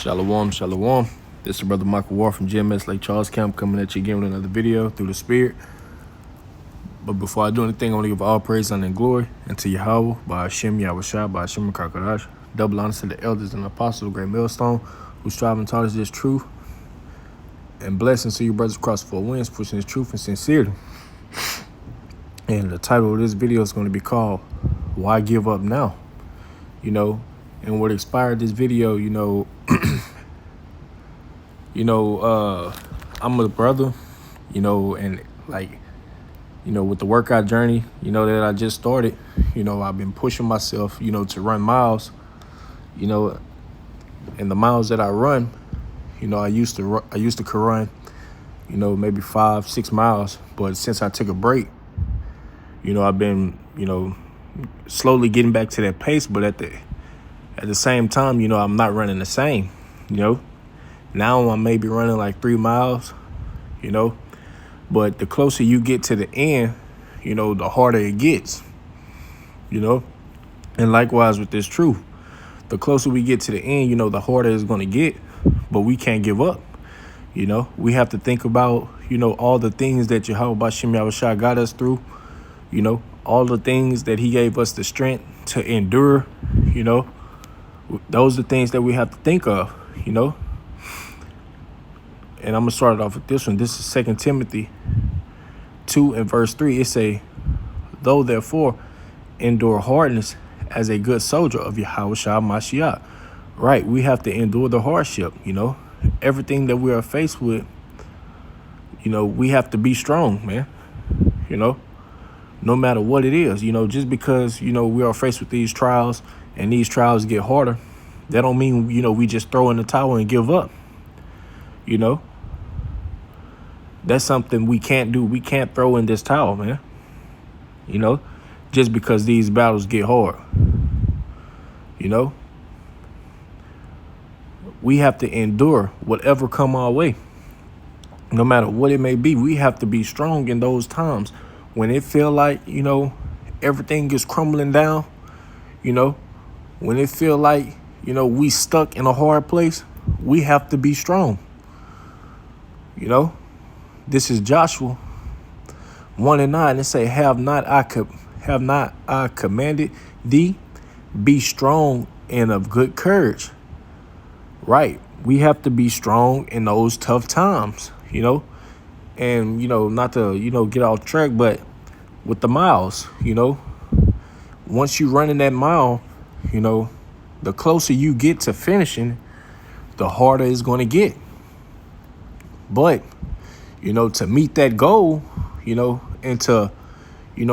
Shalom, shalom. This is Brother Michael Ward from GMS Lake Charles Camp coming at you again with another video through the Spirit. But before I do anything, I want to give all praise, honor, and glory unto Yahweh, by Hashem, Yahushua, by Hashem, Kakadash. Double honor to the elders and apostles of Great Millstone who strive and taught us this truth. And blessings to you brothers across four winds, pushing this truth and sincerity. And the title of this video is going to be called, Why Give Up Now? And what inspired this video, I'm a brother, and with the workout journey, that I just started, I've been pushing myself, to run miles, and the miles that I run, I used to run, maybe 5-6 miles, but since I took a break, I've been, slowly getting back to that pace, but at the same time, I'm not running the same, Now I may be running like 3 miles, but the closer you get to the end, the harder it gets, and likewise with this truth, the closer we get to the end, the harder it's going to get, but we can't give up. We have to think about, all the things that Yahweh Bashim Yahushua got us through, all the things that he gave us the strength to endure, those are things that we have to think of, And I'm going to start it off with this one. This is 2 Timothy 2 and verse 3. It say, though therefore endure hardness as a good soldier of Yahushua Mashiach. Right, we have to endure the hardship, Everything that we are faced with, we have to be strong, man. No matter what it is, just because, we are faced with these trials and these trials get harder, that don't mean, we just throw in the towel and give up. That's something we can't do. We can't throw in this towel, man. Just because these battles get hard. We have to endure whatever come our way. No matter what it may be, we have to be strong in those times when it feel like, everything is crumbling down, when it feel like, we stuck in a hard place, we have to be strong. This is Joshua 1:9. It say, have not I commanded thee, be strong and of good courage. Right. We have to be strong in those tough times, and, not to, get off track, but with the miles, once you running that mile, the closer you get to finishing, the harder it's going to get. But, to meet that goal, and to,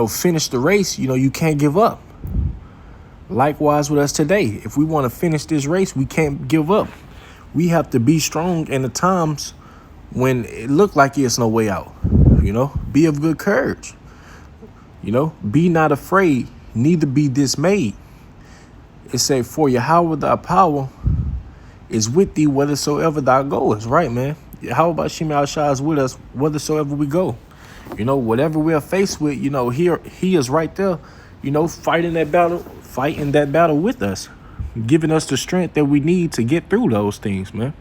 finish the race, you can't give up. Likewise with us today. If we want to finish this race, we can't give up. We have to be strong in the times when it look like it's no way out. Be of good courage. Be not afraid, neither be dismayed. It say, for Yahweh thy power is with thee whithersoever thou goest. Right, man. Yahweh Bashim Yahushua is with us whithersoever we go. Whatever we are faced with, he is right there, fighting that battle with us, giving us the strength that we need to get through those things, man.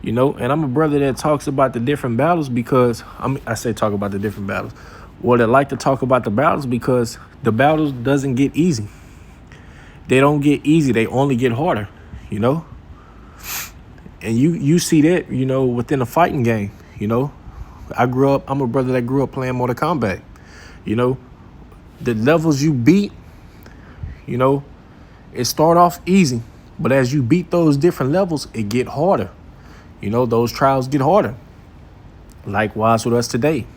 And I'm a brother that talks about the different battles because I say talk about the different battles. Well, I like to talk about the battles because the battles doesn't get easy. They don't get easy. They only get harder, And you see that, within a fighting game, I'm a brother that grew up playing Mortal Kombat. The levels you beat, it start off easy. But as you beat those different levels, it get harder. Those trials get harder. Likewise with us today.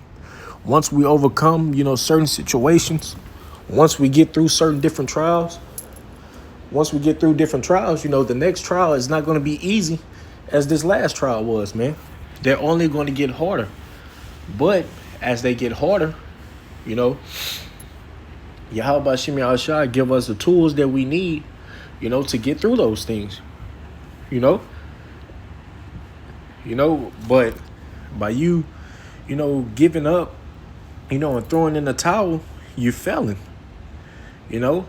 Once we overcome, certain situations, once we get through certain different trials, the next trial is not going to be easy as this last trial was, man. They're only going to get harder. But as they get harder, Yahweh Bashim Yahushua give us the tools that we need, to get through those things, but by you, giving up, and throwing in the towel, you're failing,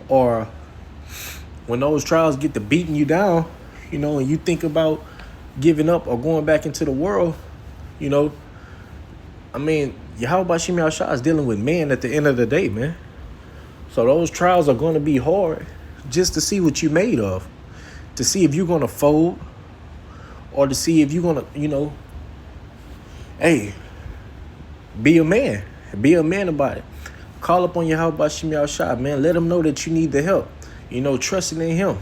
or when those trials get to beating you down, and you think about giving up or going back into the world, you know, I mean, Yahweh Shem Yahshua is dealing with man at the end of the day, man. So those trials are going to be hard just to see what you're made of, to see if you're going to fold, or to see if you're going to, hey, be a man. Be a man about it. Call up on Yahweh Shem Yahshua, man. Let him know that you need the help. Trusting in him.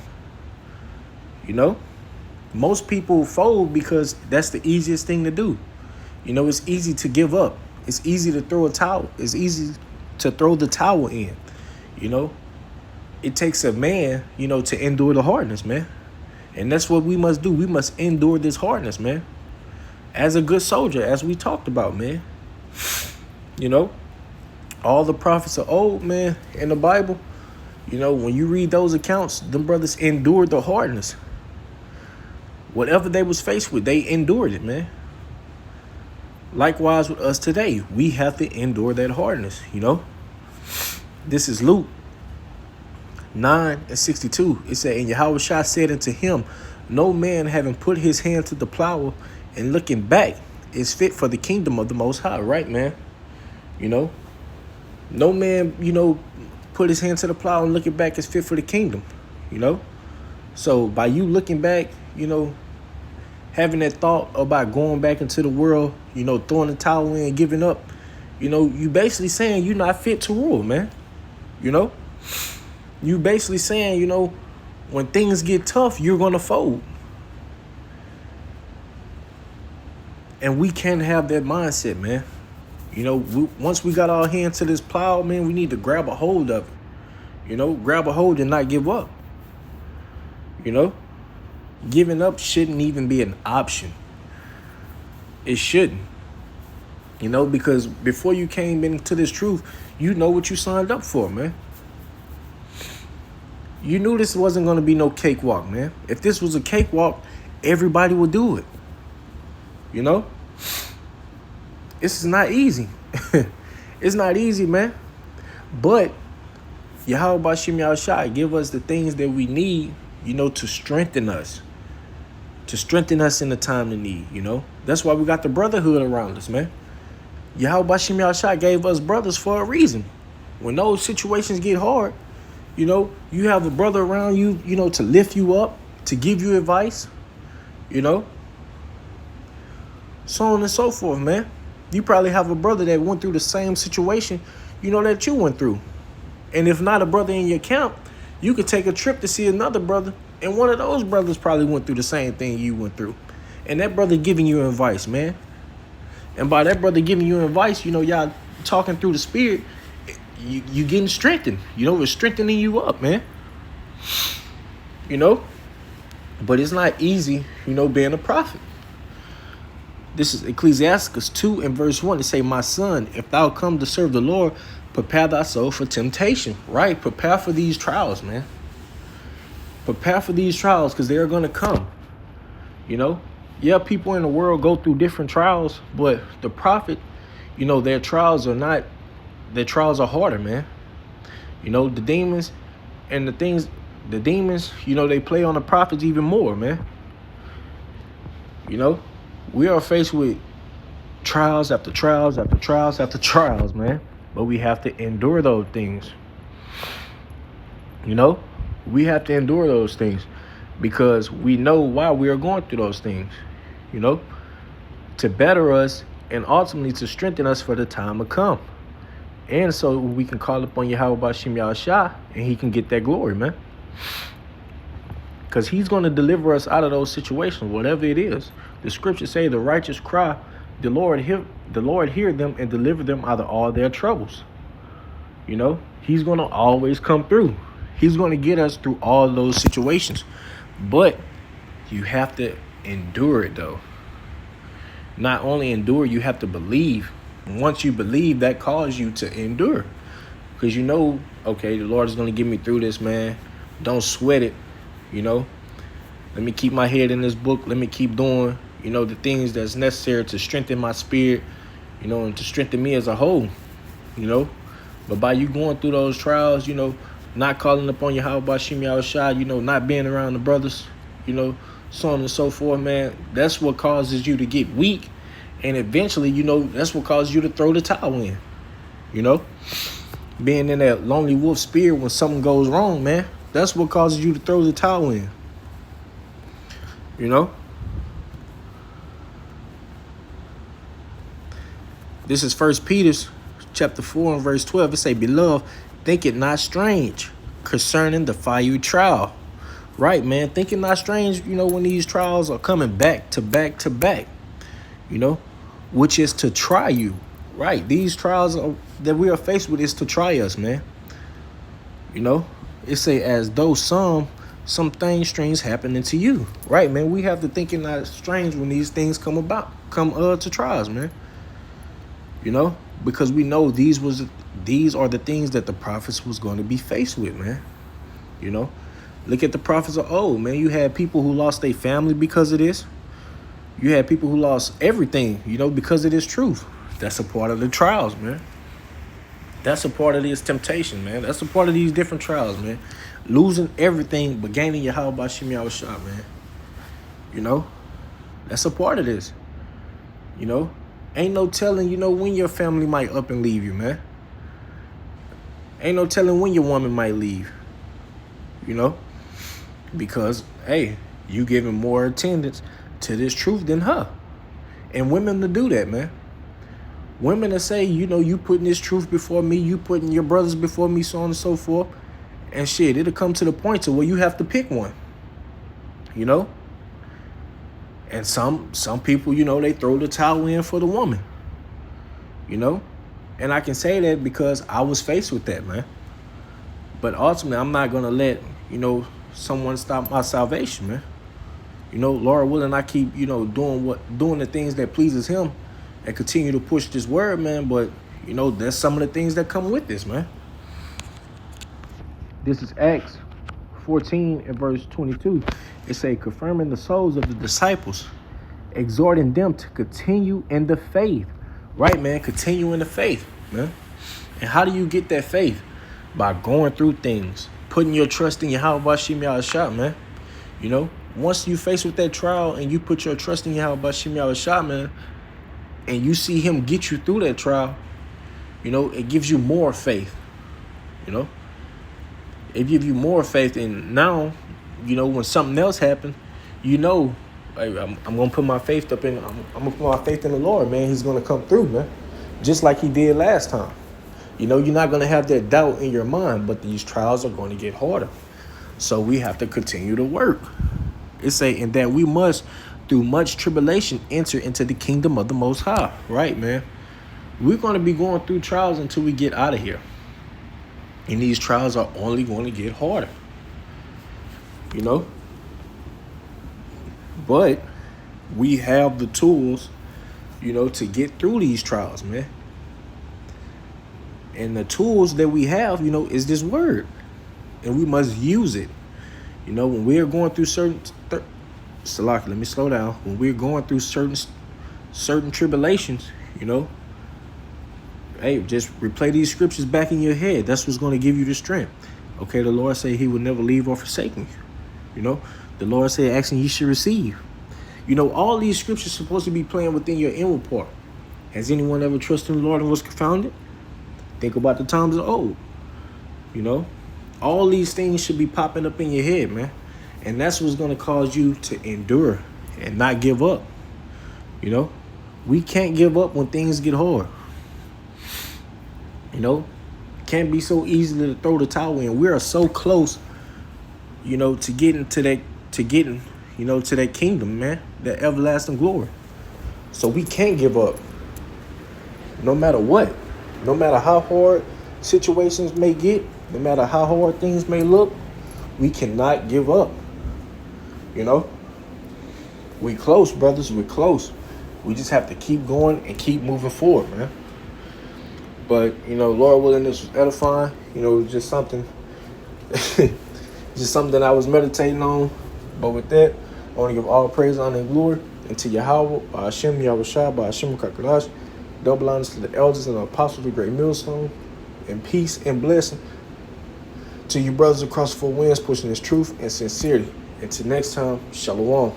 Most people fold because that's the easiest thing to do. It's easy to give up. It's easy to throw a towel. It's easy to throw the towel in. It takes a man, to endure the hardness, man. And that's what we must do. We must endure this hardness, man. As a good soldier, as we talked about, man. All the prophets of old, man, in the Bible, when you read those accounts, them brothers endured the hardness. Whatever they was faced with, they endured it, man. Likewise with us today, we have to endure that hardness, This is Luke 9:62. It said, and Yahushua said unto him, no man having put his hand to the plow and looking back is fit for the kingdom of the Most High, right, man? No man, put his hand to the plow and looking back is fit for the kingdom, So by you looking back, having that thought about going back into the world, throwing the towel in, giving up, you basically saying you're not fit to rule, man. You basically saying, when things get tough, you're going to fold. And we can't have that mindset, man. Once we got our hand to this plow, man, we need to grab a hold of it. Grab a hold and not give up. Giving up shouldn't even be an option. It shouldn't. Because before you came into this truth, you know what you signed up for, man. You knew this wasn't going to be no cakewalk, man. If this was a cakewalk, everybody would do it. This is not easy. It's not easy, man. But Yahweh Shem Yahshua give us the things that we need, to strengthen us. To strengthen us in the time of need, That's why we got the brotherhood around us, man. Yahweh Shem Yahshua gave us brothers for a reason. When those situations get hard, you have a brother around you, to lift you up, to give you advice, so on and so forth, man. You probably have a brother that went through the same situation, that you went through. And if not a brother in your camp, you could take a trip to see another brother, and one of those brothers probably went through the same thing you went through. And that brother giving you advice, man. And by that brother giving you advice, y'all talking through the spirit, you getting strengthened. It's strengthening you up, man. But it's not easy, being a prophet. This is Ecclesiasticus 2 and verse 1. It say, my son, if thou come to serve the Lord, prepare thy soul for temptation. Right? Prepare for these trials, man. Prepare for these trials because they're going to come. Yeah, people in the world go through different trials, but the prophet, their trials are harder, man. The demons and the demons, they play on the prophets even more, man. We are faced with trials after trials after trials after trials, man. But we have to endure those things. We have to endure those things because we know why we are going through those things, to better us and ultimately to strengthen us for the time to come. And so we can call upon Yahweh Shem Yahshua and he can get that glory, man. Because he's going to deliver us out of those situations, whatever it is. The scriptures say the righteous cry, the Lord hear them and deliver them out of all their troubles. He's going to always come through. He's going to get us through all those situations. But you have to endure it, though. Not only endure, you have to believe. And once you believe, that calls you to endure. Because okay, the Lord is going to get me through this, man. Don't sweat it. Let me keep my head in this book. Let me keep doing, the things that's necessary to strengthen my spirit, and to strengthen me as a whole, But by you going through those trials, not calling upon Yahweh Shem Yahshua, not being around the brothers, so on and so forth, man, that's what causes you to get weak. And eventually, that's what causes you to throw the towel in. Being in that lonely wolf spirit when something goes wrong, man, that's what causes you to throw the towel in. This is 1 Peter chapter 4 and verse 12. It say, beloved, think it not strange concerning the fiery trial. Right, man. Think it not strange, when these trials are coming back to back to back, which is to try you. Right. These trials that we are faced with is to try us, man. It say as though some things strange happening to you. Right, man. We have to think it not strange when these things come to trials, man. Because we know these are the things that the prophets was going to be faced with, man. Look at the prophets of old, man. You had people who lost their family because of this. You had people who lost everything, because of this truth. That's a part of the trials, man. That's a part of this temptation, man. That's a part of these different trials, man. Losing everything but gaining your how by Shem Yahushua, man. That's a part of this. Ain't no telling, when your family might up and leave you, man. Ain't no telling when your woman might leave. Because, hey, you giving more attendance to this truth than her. And women to do that, man. Women that say, you putting this truth before me, you putting your brothers before me, so on and so forth. And shit, it'll come to the point to where you have to pick one. And some people, they throw the towel in for the woman. And I can say that because I was faced with that, man. But ultimately, I'm not going to let, someone stop my salvation, man. Lord willing, I keep, doing the things that pleases him and continue to push this word, man. But, there's some of the things that come with this, man. This is Acts 14 and verse 22. It say, confirming the souls of the disciples, exhorting them to continue in the faith. Right, man. Continue in the faith, man. And how do you get that faith? By going through things, putting your trust in Yahweh Shem Yahushua, man. Once you face with that trial and you put your trust in Yahweh Shem Yahushua, man, and you see him get you through that trial, it gives you more faith. It gives you more faith. And now, when something else happens, hey, I'm gonna put my faith up in. I'm gonna put my faith in the Lord, man. He's gonna come through, man, just like he did last time. You're not gonna have that doubt in your mind, but these trials are going to get harder. So we have to continue to work. It's saying that we must, through much tribulation, enter into the kingdom of the Most High. Right, man. We're going to be going through trials until we get out of here. And these trials are only going to get harder. But we have the tools, to get through these trials, man. And the tools that we have, is this word. And we must use it. When we're going through Salaki, let me slow down. When we're going through certain tribulations, hey, just replay these scriptures back in your head. That's what's going to give you the strength. Okay, the Lord said he would never leave or forsake me. The Lord said, asking ye should receive. All these scriptures supposed to be playing within your inward part. Has anyone ever trusted in the Lord and was confounded? Think about the times of old. All these things should be popping up in your head, man. And that's what's going to cause you to endure and not give up. We can't give up when things get hard. Can't be so easy to throw the towel in. We are so close, to getting to that, to that kingdom, man, that everlasting glory. So we can't give up, no matter what, no matter how hard situations may get, no matter how hard things may look. We cannot give up. We close, brothers. We're close. We just have to keep going and keep moving forward, man. But, Lord willing, this was edifying. Just something, that I was meditating on. But with that, I want to give all praise, honor, and glory unto Yahweh, by Hashem, Yahushua, by Hashem, Kakadash, double honors to the elders and the apostles of the great millstone, and peace and blessing to you brothers across the four winds, pushing this truth and sincerity. Until next time, shalom.